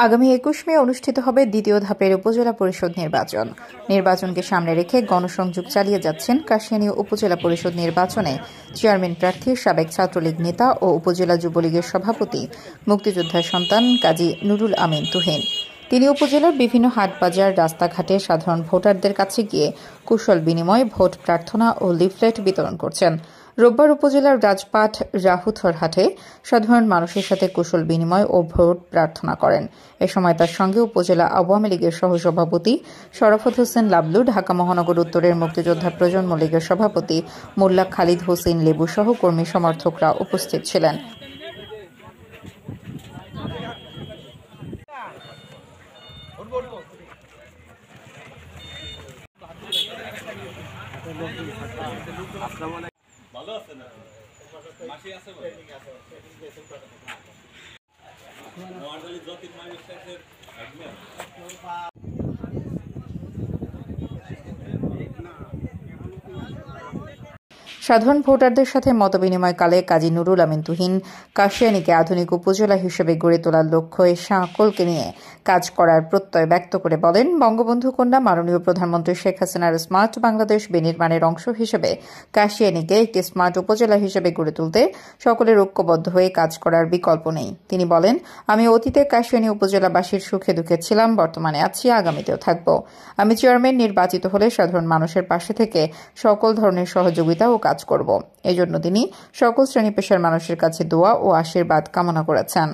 আগামী ২১ মে অনুষ্ঠিত হবে দ্বিতীয় ধাপের উপজেলা পরিষদ নির্বাচন। নির্বাচনকে সামনে রেখে গণসংযোগ চালিয়ে যাচ্ছেন কাশিয়ানী উপজেলা পরিষদ নির্বাচনে চেয়ারম্যান প্রার্থী সাবেক ছাত্রলীগ নেতা ও উপজেলা যুবলীগের সভাপতি মুক্তিযোদ্ধার সন্তান কাজী নুরুল আমিন তুহিন। তিনি উপজেলার বিভিন্ন হাটবাজার, রাস্তাঘাটে সাধারণ ভোটারদের কাছে গিয়ে কুশল বিনিময়, ভোট প্রার্থনা ও লিফলেট বিতরণ করছেন। রোববার উপজেলার রাজপাট রাহুথর হাটে সাধারণ মানুষের সাথে কুশল বিনিময় ও ভোট প্রার্থনা করেন। এ সময় তার সঙ্গে উপজেলা আওয়ামী লীগের সহসভাপতি শরাফত হোসেন লাবলু, ঢাকা মহানগর উত্তরের মুক্তিযোদ্ধা প্রজন্ম লীগের সভাপতি মোল্লা খালিদ হোসেন লেবু সহ কর্মী সমর্থকরা উপস্থিত ছিলেন। ভালো আছে না মাসি আছে বলে নোয়াখালী জ্যোতির মাইস্টারের একদম সাধারণ ভোটারদের সাথে মতবিনিময়কালে কাজী নুরুল আমিন তুহিন কাশিয়ানীকে আধুনিক উপজেলা হিসেবে গড়ে তোলার লক্ষ্যে সকলকে নিয়ে কাজ করার প্রত্যয় ব্যক্ত করে বলেন, বঙ্গবন্ধু কন্যা মাননীয় প্রধানমন্ত্রী শেখ হাসিনার স্মার্ট বাংলাদেশ বিনির্মাণের অংশ হিসেবে কাশিয়ানীকে একটি স্মার্ট উপজেলা হিসেবে গড়ে তুলতে সকলের ঐক্যবদ্ধ হয়ে কাজ করার বিকল্প নেই। তিনি বলেন, আমি অতীতে কাশিয়ানী উপজেলাবাসীর সুখে দুঃখে ছিলাম, বর্তমানে আছি, আগামীতেও থাকব। আমি চেয়ারম্যান নির্বাচিত হলে সাধারণ মানুষের পাশে থেকে সকল ধরনের সহযোগিতা ও কাজ করব। এজন্য তিনি সকল শ্রেণী পেশার মানুষের কাছে দোয়া ও আশীর্বাদ কামনা করেছেন।